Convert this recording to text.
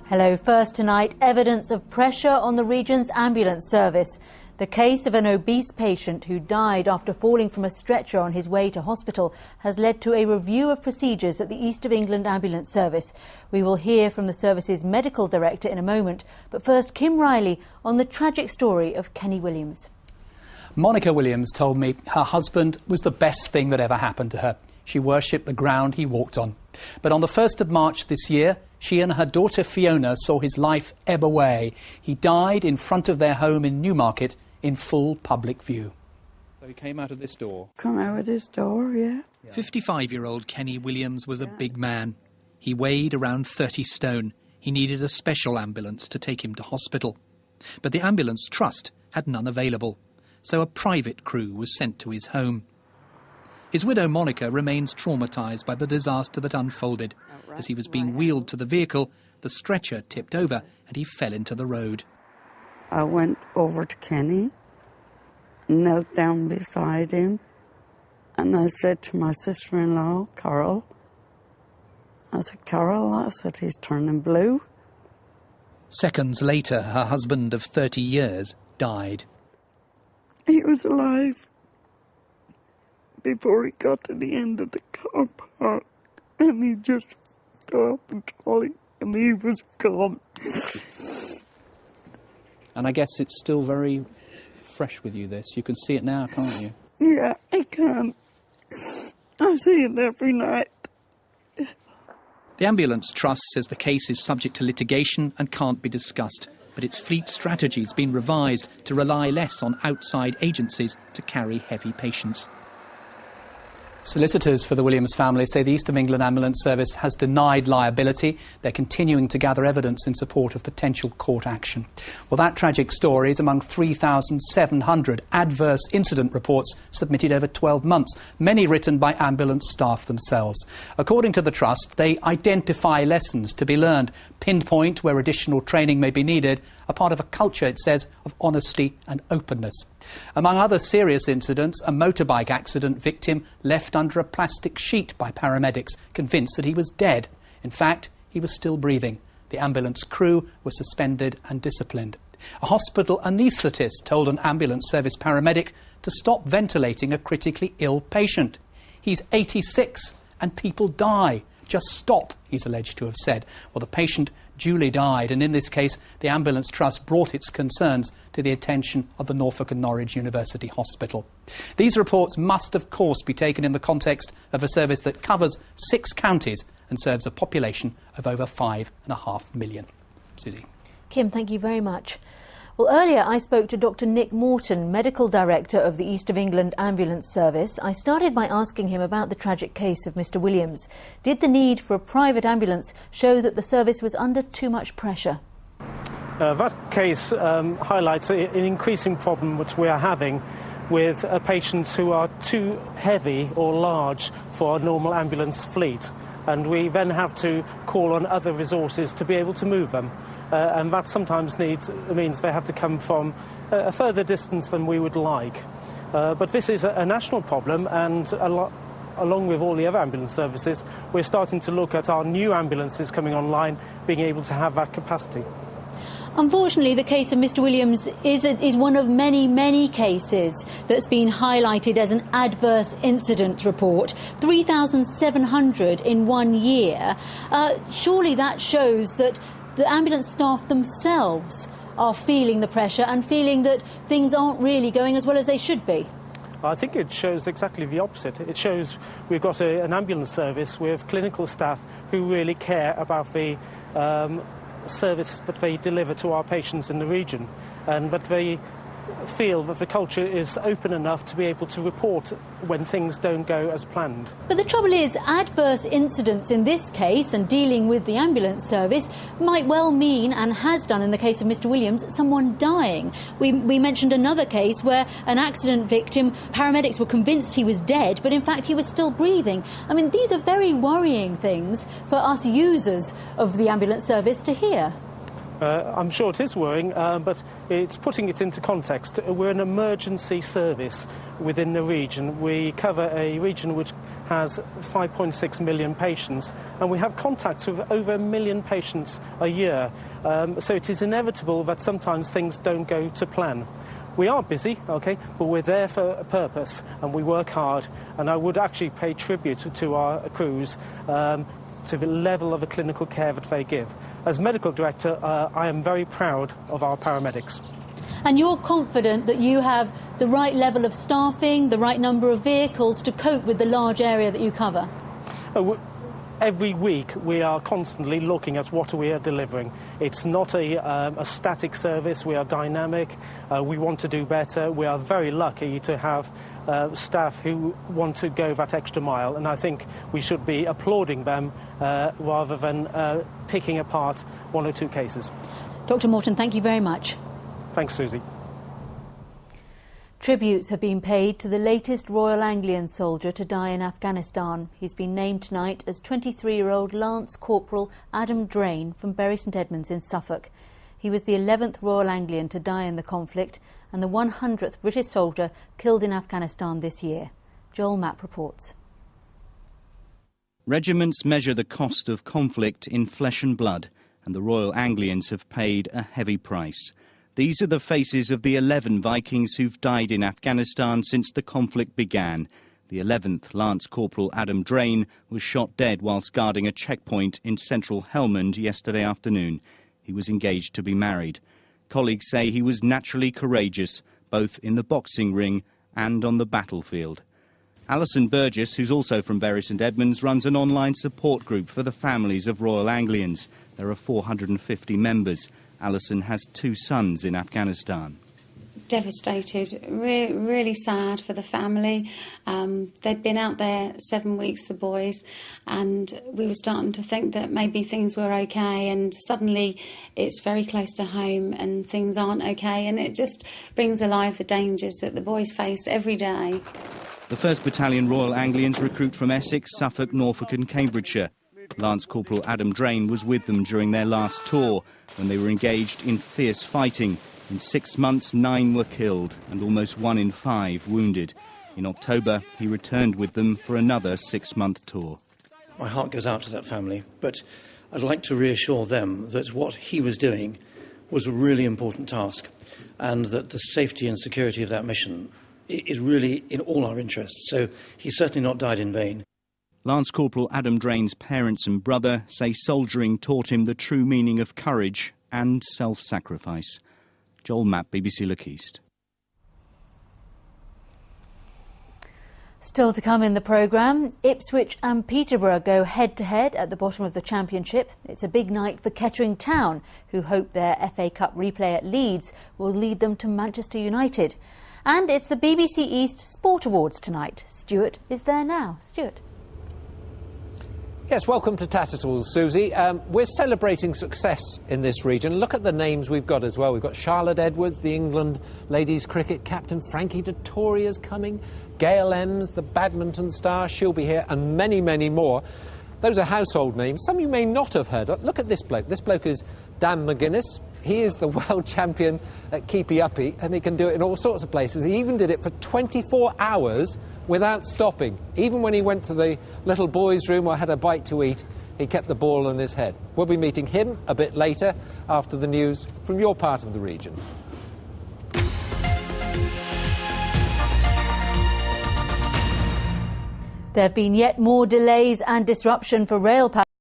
Hello. First tonight, evidence of pressure on the region's ambulance service. The case of an obese patient who died after falling from a stretcher on his way to hospital has led to a review of procedures at the East of England Ambulance Service. We will hear from the service's medical director in a moment. But first, Kim Riley on the tragic story of Kenny Williams. Monica Williams told me her husband was the best thing that ever happened to her. She worshipped the ground he walked on. But on the 1st of March this year, she and her daughter Fiona saw his life ebb away. He died in front of their home in Newmarket in full public view. So he came out of this door? Come out of this door, yeah. 55-year-old Kenny Williams was a big man. He weighed around 30 stone. He needed a special ambulance to take him to hospital. But the ambulance trust had none available, so a private crew was sent to his home. His widow Monica remains traumatised by the disaster that unfolded. As he was being wheeled to the vehicle, the stretcher tipped over and he fell into the road. I went over to Kenny, knelt down beside him, and I said to my sister-in-law, Carol, he's turning blue. Seconds later, her husband of 30 years died. He was alive before he got to the end of the car park, and he just fell off the trolley and he was gone. And I guess it's still very fresh with you, this. You can see it now, can't you? Yeah, I can. I see it every night. The Ambulance Trust says the case is subject to litigation and can't be discussed, but its fleet strategy's been revised to rely less on outside agencies to carry heavy patients. Solicitors for the Williams family say the East of England Ambulance Service has denied liability. They're continuing to gather evidence in support of potential court action. Well, that tragic story is among 3,700 adverse incident reports submitted over 12 months, many written by ambulance staff themselves. According to the Trust, they identify lessons to be learned, pinpoint where additional training may be needed, a part of a culture, it says, of honesty and openness. Among other serious incidents, a motorbike accident victim left under a plastic sheet by paramedics, convinced that he was dead. In fact, he was still breathing. The ambulance crew was suspended and disciplined. A hospital anaesthetist told an ambulance service paramedic to stop ventilating a critically ill patient. He's 86 and people die. Just stop, he's alleged to have said. Well, the patient duly died, and in this case, the Ambulance Trust brought its concerns to the attention of the Norfolk and Norwich University Hospital. These reports must, of course, be taken in the context of a service that covers 6 counties and serves a population of over 5.5 million. Susie. Kim, thank you very much. Well, earlier I spoke to Dr. Nick Morton, Medical Director of the East of England Ambulance Service. I started by asking him about the tragic case of Mr. Williams. Did the need for a private ambulance show that the service was under too much pressure? That case highlights an increasing problem which we are having with patients who are too heavy or large for a normal ambulance fleet, and we then have to call on other resources to be able to move them. And that sometimes means they have to come from a further distance than we would like. But this is a national problem, and along with all the other ambulance services, we're starting to look at our new ambulances coming online, being able to have that capacity. Unfortunately, the case of Mr. Williams is one of many, many cases that's been highlighted as an adverse incident report. 3,700 in 1 year. Surely that shows that the ambulance staff themselves are feeling the pressure and feeling that things aren't really going as well as they should be. I think it shows exactly the opposite. It shows we've got an ambulance service with clinical staff who really care about the service that they deliver to our patients in the region, and that they feel that the culture is open enough to be able to report when things don't go as planned. But the trouble is, adverse incidents in this case and dealing with the ambulance service might well mean, and has done in the case of Mr. Williams, someone dying. We mentioned another case where an accident victim, paramedics were convinced he was dead, but in fact he was still breathing. I mean, these are very worrying things for us users of the ambulance service to hear. I'm sure it is worrying, but it's putting it into context. We're an emergency service within the region. We cover a region which has 5.6 million patients, and we have contact with over 1 million patients a year. So it is inevitable that sometimes things don't go to plan. We are busy, OK, but we're there for a purpose, and we work hard. And I would actually pay tribute to our crews, to the level of the clinical care that they give. As medical director, I am very proud of our paramedics. And you're confident that you have the right level of staffing, the right number of vehicles to cope with the large area that you cover? Every week we are constantly looking at what we are delivering. It's not a static service. We are dynamic. We want to do better. We are very lucky to have staff who want to go that extra mile, and I think we should be applauding them rather than picking apart one or two cases. Dr. Morton, thank you very much. Thanks, Susie. Tributes have been paid to the latest Royal Anglian soldier to die in Afghanistan. He's been named tonight as 23-year-old Lance Corporal Adam Drain from Bury St Edmunds in Suffolk. He was the 11th Royal Anglian to die in the conflict and the 100th British soldier killed in Afghanistan this year. Joel Mapp reports. Regiments measure the cost of conflict in flesh and blood, and the Royal Anglians have paid a heavy price. These are the faces of the 11 Vikings who've died in Afghanistan since the conflict began. The 11th, Lance Corporal Adam Drain, was shot dead whilst guarding a checkpoint in central Helmand yesterday afternoon. He was engaged to be married. Colleagues say he was naturally courageous, both in the boxing ring and on the battlefield. Alison Burgess, who's also from Bury St Edmunds, runs an online support group for the families of Royal Anglians. There are 450 members. Alison has 2 sons in Afghanistan. Devastated, really sad for the family. They'd been out there 7 weeks, the boys, and we were starting to think that maybe things were okay, and suddenly it's very close to home and things aren't okay, and it just brings alive the dangers that the boys face every day. The 1st Battalion Royal Anglians recruit from Essex, Suffolk, Norfolk and Cambridgeshire. Lance Corporal Adam Drain was with them during their last tour, when they were engaged in fierce fighting. In 6 months, 9 were killed and almost 1 in 5 wounded. In October, he returned with them for another 6-month tour. My heart goes out to that family, but I'd like to reassure them that what he was doing was a really important task, and that the safety and security of that mission is really in all our interests. So he's certainly not died in vain. Lance Corporal Adam Drain's parents and brother say soldiering taught him the true meaning of courage and self-sacrifice. Joel Mapp, BBC Look East. Still to come in the programme, Ipswich and Peterborough go head-to-head at the bottom of the Championship. It's a big night for Kettering Town, who hope their FA Cup replay at Leeds will lead them to Manchester United. And it's the BBC East Sport Awards tonight. Stuart is there now. Stuart. Yes, welcome to Tattertalls, Susie. We're celebrating success in this region. Look at the names we've got as well. We've got Charlotte Edwards, the England ladies cricket captain. Frankie Dettoria's coming. Gail Ems, the badminton star, she'll be here, and many, many more. Those are household names. Some you may not have heard. Look at this bloke. This bloke is Dan McGuinness. He is the world champion at keepy-uppy, and he can do it in all sorts of places. He even did it for 24 hours without stopping. Even when he went to the little boys' room or had a bite to eat, he kept the ball on his head. We'll be meeting him a bit later after the news from your part of the region. There have been yet more delays and disruption for rail passengers.